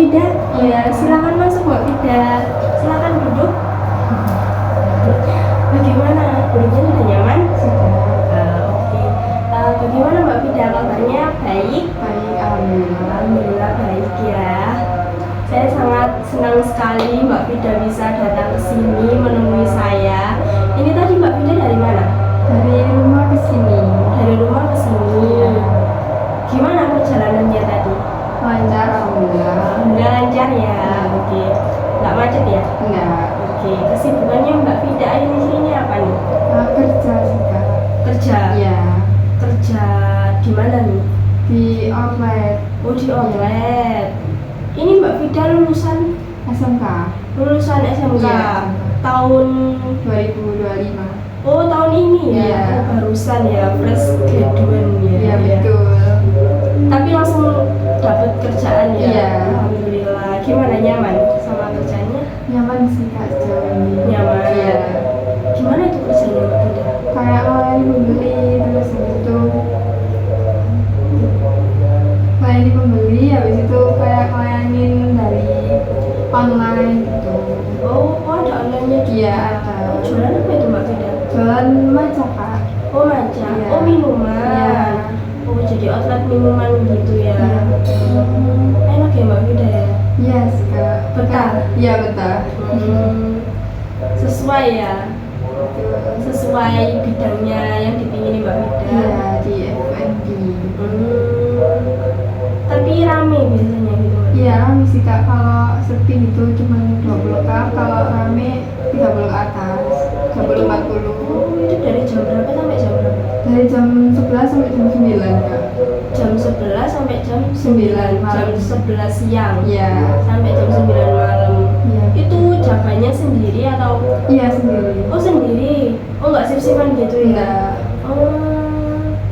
Vida. Oh ya, silakan masuk Mbak Vida. Silakan duduk. Bagaimana? Duduknya sudah nyaman? Sudah. Oke. Bagaimana Mbak Vida kabarnya? Baik? Baik, alhamdulillah. Alhamdulillah baik ya. Saya sangat senang sekali Mbak Vida bisa datang ke sini menemui saya. Ini tadi Mbak Vida dari mana? Dari rumah ke sini. Dari rumah ke sini. Gimana perjalanannya tadi? Lancar, alhamdulillah. Alhamdulillah lancar ya. Oke. Nggak macet ya? Enggak. Oke. Kesibukannya Mbak Vida akhir-akhir ini apa nih? Kerja sih Kak. Kerja. Iya. Kerja di mana nih? Di outlet. Oh di outlet. Ini Mbak Vida lulusan SMK. lulusan SMK. Iya. Tahun 2025. Oh tahun ini ya? Iya. Oh, barusan ya, fresh graduate ya. Iya, betul. Tapi langsung dapat kerjaan ya? Iya. Alhamdulillah. Gimana, nyaman sama kerjanya? Nyaman sih Kak sejauh ini. Nyaman. Iya. Gimana itu kerjanya Mbak Vida? Kayak melayani pembeli, terus habis itu melayani pembeli, habis itu kayak ngelayanin dari online gitu. Oh ada online-nya juga? Iya, ada. Oh, jualan apa itu Mbak Vida? Jualan maca Kak. Oh maca? Iya. Oh minuman? Iya. Oh jadi outlet minuman gitu ya? Iya. Enak ya Mbak Vida ya? Iya sih Kak. Betah? Iya betah. Sesuai ya? Sesuai bidangnya yang dipingin Mbak Vida? Iya di F&B. Tapi rame biasanya gitu? Iya rame sih Kak, kalau sepi gitu cuma 20 Kak, kalau rame 30 ke atas, 30-40. Oh itu dari jam berapa sampai jam berapa? Dari jam 11 sampai jam 9 Kak. Jam 11 sampai jam 9 9 malam. Jam 11 siang Iya. sampai jam 9 malam. Iya. Itu jabannya sendiri atau? Iya sendiri. Oh sendiri? Oh nggak shift-shiftan gitu ya? Enggak.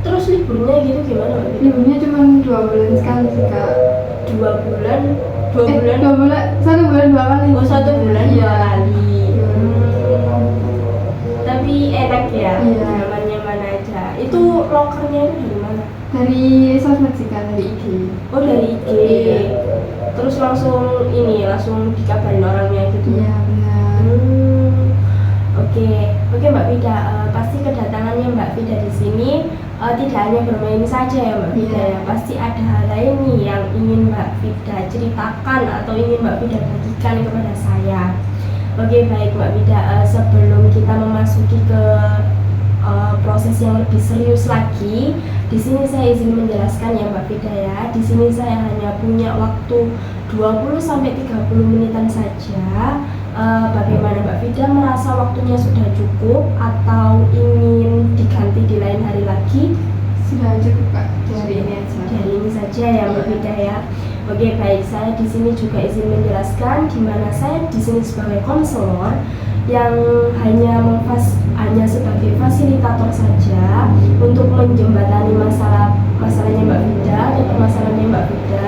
Terus liburnya gitu gimana Mbak Vida? Liburnya cuma 2 bulan sekali sih Kak. 2 bulan? 2 bulan? 2 bulan, 1 bulan 2 kali. Oh 1 bulan 2 Iya. kali. Tapi enak ya? Iya. Nyaman-nyaman aja. Itu lokernya itu dari mana? Dari sosmed sih Kak, dari IG. Oh dari IG. Iya. Terus langsung dikabarin orangnya gitu? Iya benar. Oke Mbak Vida, pasti kedatangannya Mbak Vida di sini tidak hanya bermain saja ya Mbak Vida Iya. ya, pasti ada hal lain nih yang ingin Mbak Vida ceritakan atau ingin Mbak Vida bagikan kepada saya. Oke baik Mbak Vida, sebelum kita memasuki ke proses yang lebih serius lagi, di sini saya izin menjelaskan ya Mbak Vida ya. Di sini saya hanya punya waktu 20-30 menitan saja. Bagaimana Mbak Vida merasa waktunya sudah cukup atau ingin diganti di lain hari lagi? Sudah cukup Kak, dari ini aja. Dari ini saja ya Mbak Vida ya. Oke baik, saya di sini juga izin menjelaskan di mana saya di sini sebagai konselor yang hanya sebagai fasilitator saja untuk menjembatani masalahnya Mbak Vida dan permasalahannya Mbak Vida.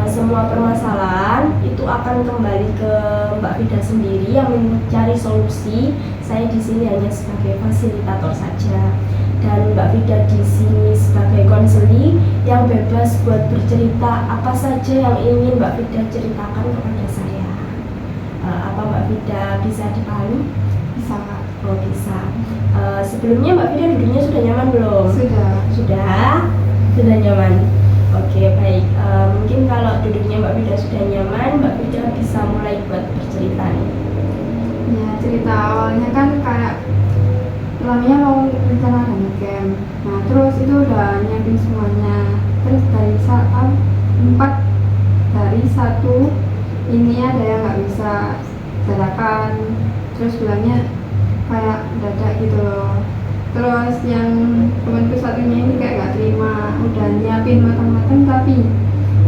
Semua permasalahan itu akan kembali ke Mbak Vida sendiri yang mencari solusi. Saya di sini hanya sebagai fasilitator saja. Dan Mbak Vida di sini sebagai konseli yang bebas buat bercerita apa saja yang ingin Mbak Vida ceritakan kepada saya. Apa Mbak Vida bisa dipahami? Bisa Kak. Oh bisa. Sebelumnya Mbak Vida duduknya sudah nyaman belum? Sudah. Sudah nyaman. Oke baik. Mungkin kalau duduknya Mbak Vida sudah nyaman, Mbak Vida bisa mulai buat bercerita nih. Ya cerita awalnya kan kayak pertamanya mau rencana ada camp. Nah terus itu udah nyiapin semuanya. Terus dari saat 1 ini ada yang nggak bisa dadakan. Terus bilangnya kayak dadak gitu loh. Terus yang temanku satunya ini kayak nggak terima, udah nyiapin matang-matang tapi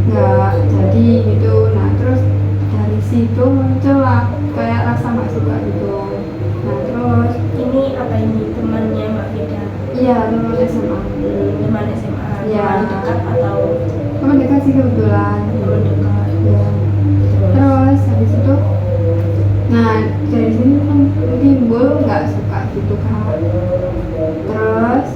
nggak jadi gitu. Nah terus dari situ muncullah kayak rasa nggak suka gitu. Nah terus Ini apa ini temannya Mbak Vida? iya teman SMA. Teman SMA? Iya. Teman dekat atau Teman dekat sih kebetulan. teman dekat? Iya. Terus habis itu, nah dari sini kan timbul nggak suka gitu kan. Terus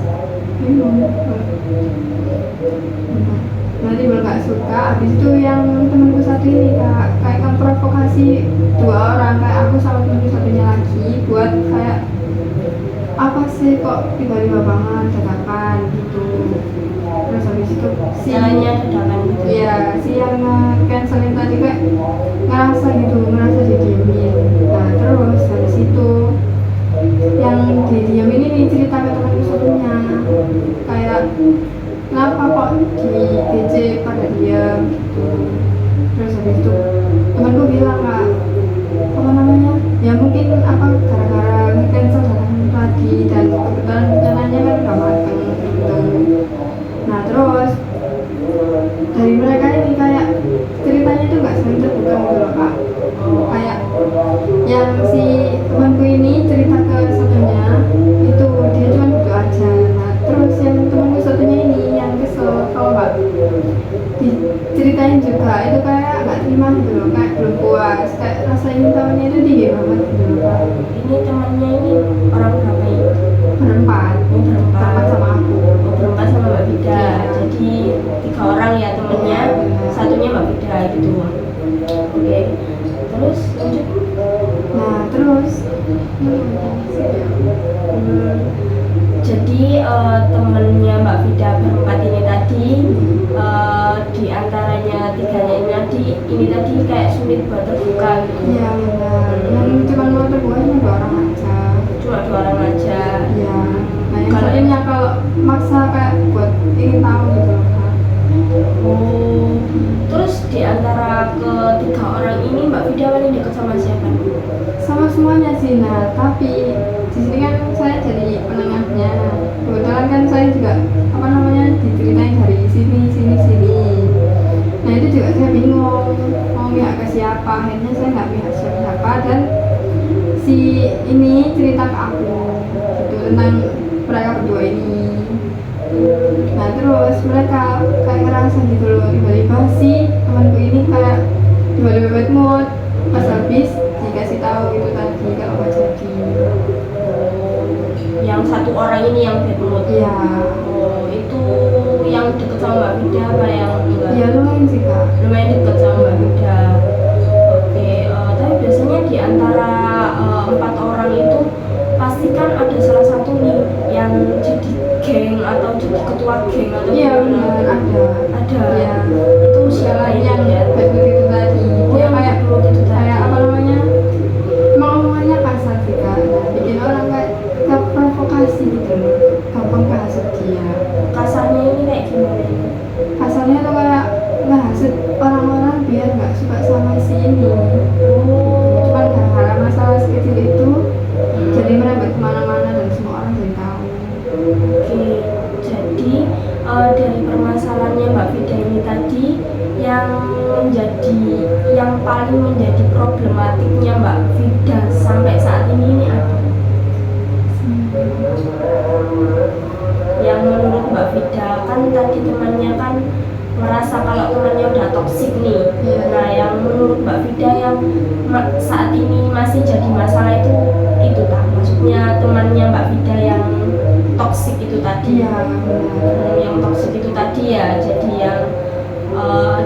nah timbul nggak suka. Habis itu yang temanku satu ini kak, kayak memprovokasi dua orang, kayak aku sama temanku satunya lagi buat kayak apa sih kok tiba-tiba banget dadakan gitu. Terus habis itu si Jalannya dadakan gitu. iya si yang cancelin tadi kayak ngerasa didiemin. Nah terus habis itu yang didiemin ini cerita ke temanku satunya kayak kenapa kok di BC pada diam gitu. Terus habis itu temanku bilang kak apa namanya ya mungkin apa gara-gara nge-cancel lagi dan kebetulan rencananya kan udah mateng gitu. Nah terus dari mereka ini kayak ceritanya itu nggak saling terbuka gitu loh kak. Kayak yang si temanku ini cerita ke satunya itu dia cuma gitu aja. Nah terus yang temanku satunya ini yang kesel kalau nggak diceritain juga itu kayak nggak terima gitu loh, kayak belum puas, kayak rasa ingin tahunya itu tinggi banget gitu loh kak. Ini temannya ini orang berapa ini? Berempat sama aku. Oh, berempat sama Mbak Vida. Iya. Jadi 3 orang ya temennya, Iya. satunya Mbak Vida gitu. Oke. Terus lanjut. Nah terus Jadi temennya Mbak Vida berempat ini tadi, di antaranya 3-nya ini tadi kayak sulit buat terbuka gitu. iya benar, yang cuma mau terbuka cuma 2 orang aja. Cuma 2 orang aja. Iya. Nah yang Kalau- satunya kalau maksa kayak buat ingin tahu gitu loh kak. Oh, terus di antara ketiga orang ini Mbak Vida paling dekat sama siapa? Sama semuanya sih. Nah tapi di sini kan saya jadi penengahnya, kebetulan kan saya juga apa namanya diceritain dari sini. Nah itu juga saya bingung mau pihak ke siapa, akhirnya saya nggak pihak siapa dan si ini cerita ke aku gitu tentang mereka berdua ini. Nah terus mereka kayak ngerasa gitu loh, tiba-tiba si temanku ini kayak tiba-tiba bad mood pas habis dikasih tahu gitu tadi kalau nggak jadi. Yang satu orang ini yang bad mood. Iya. Oh, itu yang deket sama Mbak Vida apa yang enggak? Iya lumayan sih kak. Lumayan deket sama Mbak Vida. Oke, tapi biasanya di antara 4 orang itu pasti kan ada salah satu nih yang jadi geng atau jadi ketua geng atau Iya gimana? benar ada. Ada. Iya. Itu siapa Jalan yang ya? bad mood itu tadi. Dia yang kayak bad mood itu tadi. kayak apa namanya? Emang omongannya kasar sih kak. Nah, bikin orang kayak terprovokasi gitu loh. Gampang kehasut dia. Kasarnya ini kayak gimana ini? Kasarnya tuh kayak ngehasut orang-orang biar nggak suka sama si ini. Cuman gara-gara masalah sekecil itu jadi merembet kemana-mana dan semua orang jadi tahu. Oke, jadi dari permasalahannya Mbak Vida ini tadi yang paling menjadi problematiknya Mbak Vida sampai saat ini apa? Yang menurut Mbak Vida kan tadi temannya kan merasa kalau temannya udah toksik nih. Iya. Nah, yang menurut Mbak Vida yang saat ini masih jadi masalah itu tak? Maksudnya temannya Mbak Vida yang toksik itu tadi. Iya benar. Yang toksik itu tadi ya, jadi yang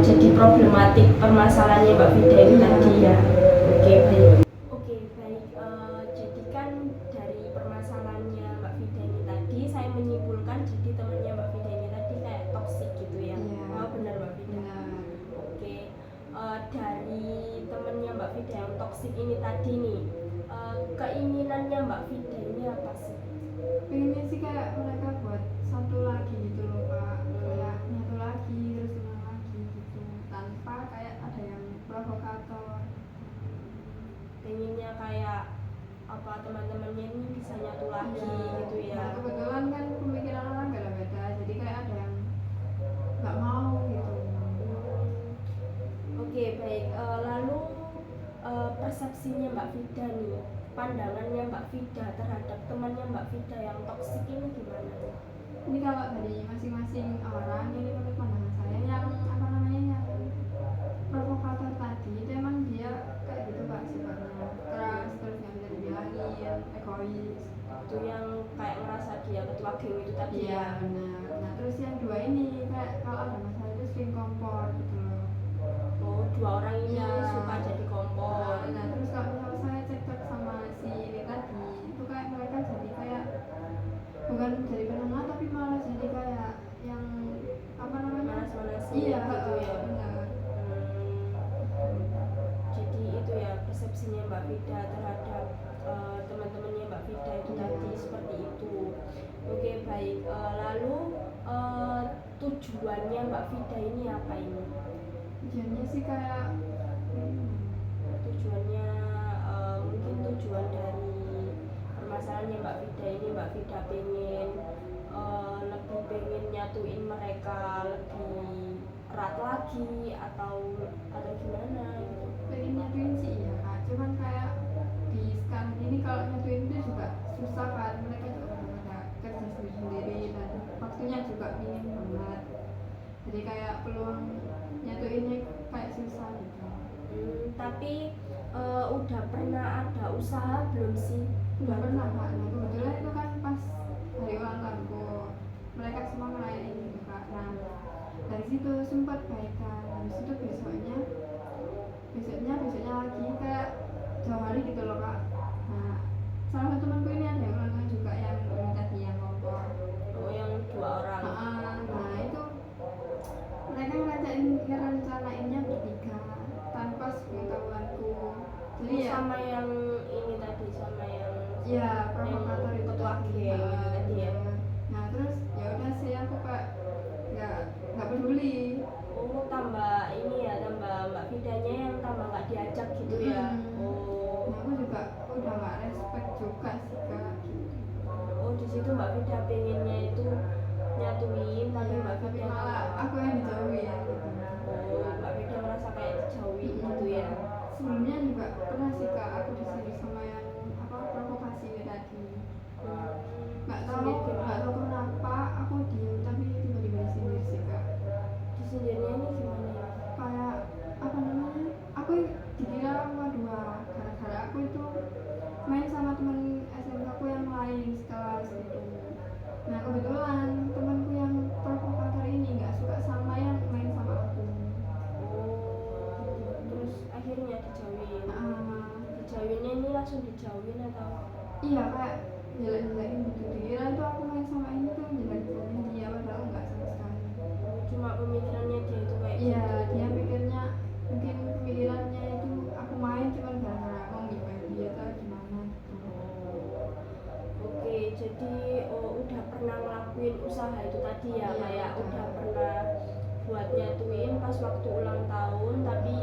jadi problematik permasalahannya Mbak Vida itu Iya. tadi ya. Oke, baik. Oke, baik. Jadi kan dari permasalahannya Mbak Vida ini tadi saya menyimpulkan jadi temannya Mbak Vida ini tadi kayak toksik gitu ya. Iya. Oh, benar Mbak Vida. Benar. Oke, dari temennya Mbak Vida yang toksik ini tadi nih, keinginannya Mbak Vida ini apa sih? Pengennya sih kayak mereka buat satu lagi gitu loh kak, kayak nyatu lagi terus tenang lagi gitu tanpa kayak ada yang provokator. Pengennya kayak apa teman-temannya ini bisa nyatu lagi gitu ya. Nah, kebetulan kan pemikiran orang beda-beda, jadi kayak ada yang nggak mau gitu. Oke, baik. Lalu persepsinya Mbak Vida nih, pandangannya Mbak Vida terhadap temannya Mbak Vida yang toksik ini gimana? Ini kalau dari masing-masing orang ini menurut pandangan saya yang apa namanya yang provokator tadi itu emang dia kayak gitu pak, sifatnya keras terus nggak bisa dibilangin, egois. Itu yang kayak ngerasa dia ketua geng itu tadi Iya ya. benar. Nah terus yang dua ini kayak kalau ada masalah itu sering kompor gitu loh. Oh dua orang ini Iya. suka jadi kompor. Nah terus kalau misalnya saya cekcok sama si ini tadi itu kayak mereka jadi kayak bukan jadi penengah tapi malah jadi kayak yang apa namanya Manas-manasi iya gitu ya. benar. Jadi itu ya persepsinya Mbak Vida terhadap teman-temannya Mbak Vida itu tadi seperti itu. Oke baik. Lalu tujuannya Mbak Vida ini apa ini? Tujuannya sih kayak Tujuannya mungkin tujuan dari permasalahannya Mbak Vida ini, Mbak Vida pengen nyatuin mereka lebih erat lagi atau gimana gitu. pengen nyatuin sih iya kak, cuman kayak di sekarang ini kalau nyatuin itu juga susah kan, mereka juga ada kerja sendiri dan waktunya juga minim banget, jadi kayak peluang nyatuinnya kayak susah gitu. Tapi udah pernah ada usaha belum sih? Udah pernah kak, nah kebetulan itu kan pas hari ulang tahunku mereka semua ngerayain gitu kak, nah dari situ sempat baikan, habis itu besoknya lagi kayak jauh hari gitu loh kak. Nah salah satu temanku ini ada yang ulang tahun juga yang ini tadi yang kompor. Oh yang dua orang. Nah itu mereka ngerencanainnya bertiga tanpa sepengetahuanku. Jadi ya sama yang ini tadi sama yang ya provokator itu ketua tadi. geng itu tadi ya. Nah terus ya udah sih aku kayak nggak peduli. Oh tambah ini ya, tambah Mbak Vidanya yang tambah nggak diajak gitu ya. Oh. Nah, aku juga udah nggak respect juga sih kak. Oh di situ Mbak Vida pengennya itu nyatuin tapi Mbak Tapi Vida malah aku yang dijauhi ya gitu. Oh Mbak Vida merasa kayak dijauhin gitu ya. Sebelumnya juga pernah sih kak aku disuruh sama yang apa provokasi ini tadi. Nggak tahu kenapa aku diem tapi tiba-tiba disindir sih kak. Disindirnya ini gimana ya? Kayak apa namanya? Aku dikira sama dua gara-gara aku itu main sama temen SMK aku yang lain sekelas gitu. Nah kebetulan temanku yang provokator ini nggak suka sama yang main sama aku. Oh terus akhirnya dijauhin. Dijauhinnya ini langsung dijauhin atau? Iya kayak jelek-jelekin gitu, dikira itu aku main sama ini tuh jelek-jelekin dia padahal enggak sama sekali. Cuma pemikirannya dia itu kayak Iya gitu. dia pikirnya mungkin pemikirannya itu aku main cuma gara-gara aku ngibet dia atau gimana gitu. Oke, jadi udah pernah ngelakuin usaha itu tadi ya, Iya, kayak udah. udah pernah buat nyatuin pas waktu ulang tahun tapi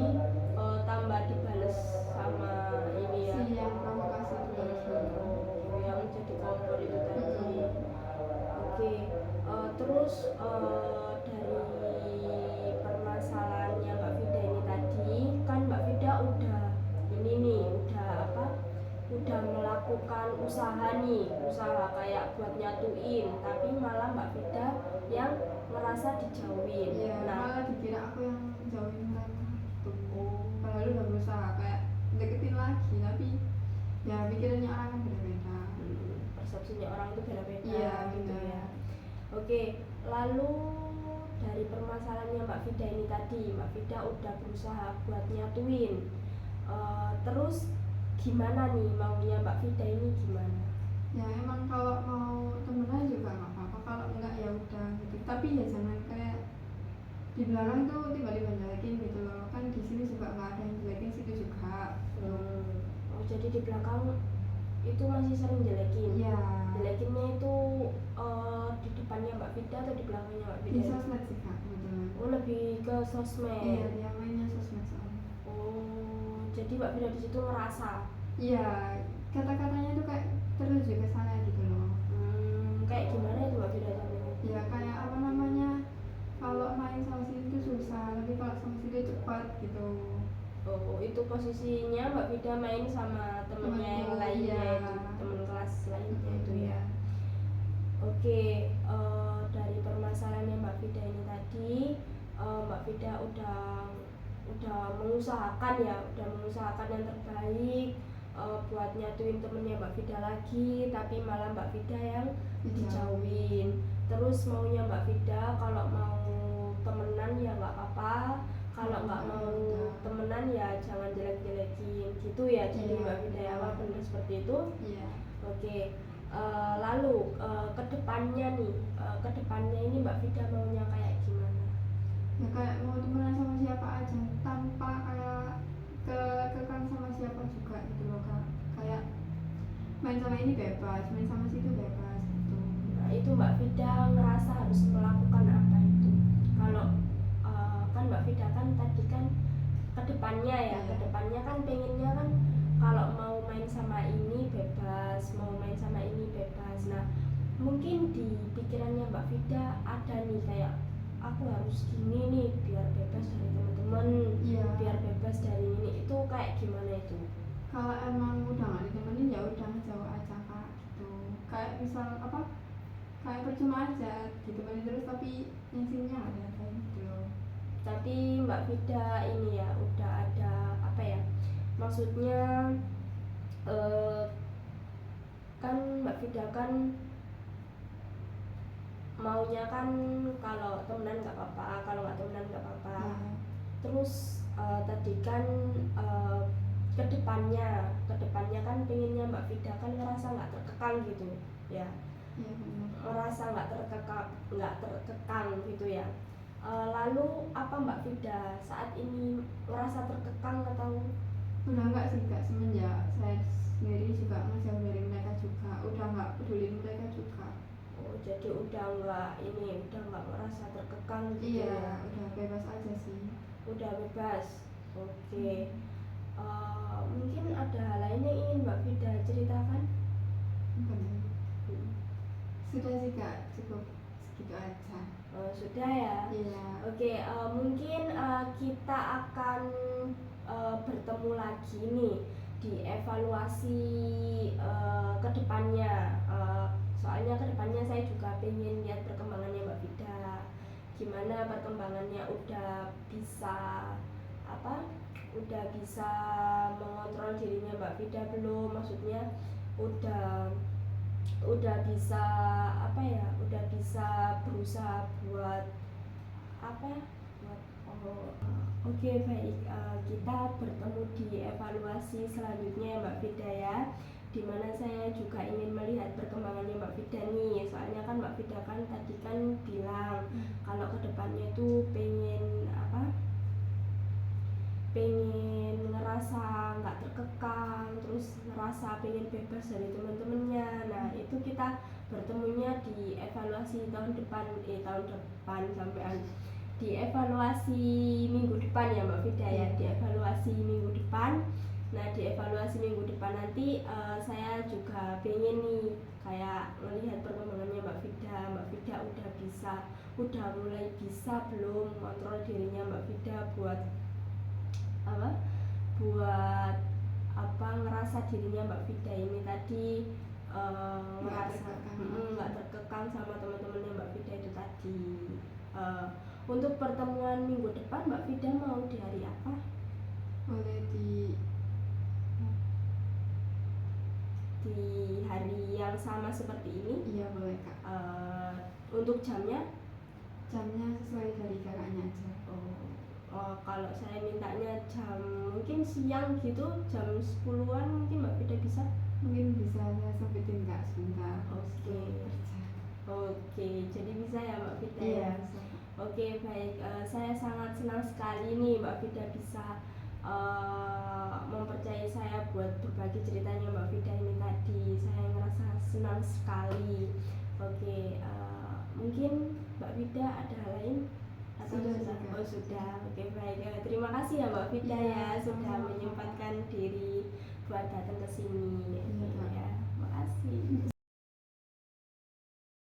tambah dibales sama ini ya. Si yang provokasi itu Yang jadi kompor itu tadi. Oke, terus dari permasalahannya Mbak Vida ini tadi kan Mbak Vida udah ini nih udah melakukan usaha kayak buat nyatuin tapi malah Mbak Vida yang merasa dijauhin. Iya, Nah malah dikira aku yang jauhin mereka gitu. Padahal udah berusaha kayak deketin lagi tapi ya pikirannya orang kan beda-beda. persepsinya orang itu beda-beda Iya, gitu benar. ya. Oke, lalu dari permasalahannya Mbak Vida ini tadi, Mbak Vida udah berusaha buat nyatuin. Terus gimana nih maunya Mbak Vida ini gimana? Ya emang kalau mau temenan juga nggak apa-apa, kalau enggak ya udah gitu. Tapi ya jangan kayak di belakang tuh tiba-tiba jelekin gitu loh. Kan di sini juga nggak ada yang jelekin, situ juga. Oh jadi di belakang itu masih sering jelekin? Iya. Jelekinnya itu di depannya Mbak Vida atau di belakangnya Mbak Vida? Di sosmed sih kak kebetulan. Oh lebih ke sosmed. Iya dia mainnya sosmed soalnya. Oh jadi Mbak Vida di situ ngerasa? Iya kata-katanya tuh kayak tertuju ke saya gitu loh. Kayak gimana itu Mbak Vida contohnya? Ya kayak apa namanya, kalau main sama sini tuh susah, tapi kalau sama sini cepat gitu. Oh itu posisinya Mbak Vida main sama temennya yang Temenku, lainnya iya. itu, temen kelas lainnya itu ya. Iya. Oke, dari permasalahannya Mbak Vida ini tadi, Mbak Vida udah mengusahakan yang terbaik buat nyatuin temennya Mbak Vida lagi, tapi malah Mbak Vida yang dijauhin. Terus maunya Mbak Vida kalau mau temenan ya nggak apa-apa, kalau nggak mau temenan gini Iya, Mbak Vida ya, iya. wah benar seperti itu. Iya. Oke, lalu kedepannya nih, kedepannya ini Mbak Vida maunya kayak gimana? Ya kayak mau temenan sama siapa aja tanpa kayak kekang sama siapa juga gitu loh Kak. Kayak main sama ini bebas, main sama situ bebas gitu. Nah itu Mbak Vida ngerasa harus melakukan apa itu? Kalau kan Mbak Vida kan tadi kan kedepannya ya, Iya. kedepannya kan pengennya kan kalau mau main sama ini bebas, mau main sama ini bebas. Nah mungkin di pikirannya Mbak Vida ada nih kayak aku harus gini nih biar bebas dari teman-teman, Iya. biar bebas dari ini, itu kayak gimana itu? Kalau emang udah gak ditemenin ya udah jauh aja Kak gitu. Kayak misal apa? Kayak percuma aja ditemenin terus tapi nyisinya gak ada kayak gitu loh. Tapi Mbak Vida ini ya udah ada apa ya? Maksudnya kan Mbak Vida kan maunya kan kalau temenan nggak apa-apa, kalau nggak temenan nggak apa-apa. Iya. Terus tadi kan kedepannya kan pengennya Mbak Vida kan ngerasa nggak terkekang gitu ya, Iya benar. merasa nggak terkekang gitu ya. Lalu apa Mbak Vida saat ini ngerasa terkekang atau Udah enggak sih Kak, semenjak saya sendiri juga ngejauh dari mereka juga, udah nggak peduli mereka juga. jadi udah nggak merasa terkekang gitu Iya, ya? udah bebas aja sih. Udah bebas. Oke. Mungkin ada hal lain yang ingin Mbak Vida ceritakan? Benar. Sudah sih Kak, cukup segitu aja. Sudah ya. Iya. Oke, mungkin kita akan bertemu lagi nih di evaluasi kedepannya. Soalnya kedepannya saya juga pengen lihat perkembangannya Mbak Vida. Gimana perkembangannya, udah bisa mengontrol dirinya Mbak Vida belum? Maksudnya udah bisa udah bisa berusaha buat Oke, baik, kita bertemu di evaluasi selanjutnya ya Mbak Vida ya, dimana saya juga ingin melihat perkembangannya Mbak Vida nih. Soalnya kan Mbak Vida kan tadi kan bilang kalau kedepannya tuh pengen ngerasa nggak terkekang, terus ngerasa pengen bebas dari teman-temannya. Nah itu kita bertemunya di evaluasi tahun depan sampai di evaluasi minggu depan ya Mbak Vida ya, di evaluasi minggu depan. Nah di evaluasi minggu depan nanti saya juga pengen nih kayak melihat perkembangannya Mbak Vida udah mulai bisa belum kontrol dirinya Mbak Vida buat ngerasa dirinya Mbak Vida ini tadi ngerasa nggak terkekang sama teman-temannya Mbak Vida itu tadi. Untuk pertemuan minggu depan Mbak Vida mau di hari apa? Boleh di hari yang sama seperti ini? Iya boleh Kak. Untuk jamnya? Jamnya sesuai dari kakaknya aja. Kalau saya mintanya jam mungkin siang gitu, jam 10-an mungkin Mbak Vida bisa? Mungkin bisa saya sempetin Kak sebentar. Oke, jadi bisa ya Mbak Vida Iya, ya? bisa. Oke, baik, saya sangat senang sekali nih Mbak Vida bisa mempercayai saya buat berbagi ceritanya Mbak Vida ini tadi. Saya ngerasa senang sekali. Oke, mungkin Mbak Vida ada hal lain? Atau Sudah. sudah? Oke, baik. Terima kasih ya Mbak Vida ya sudah sama-sama.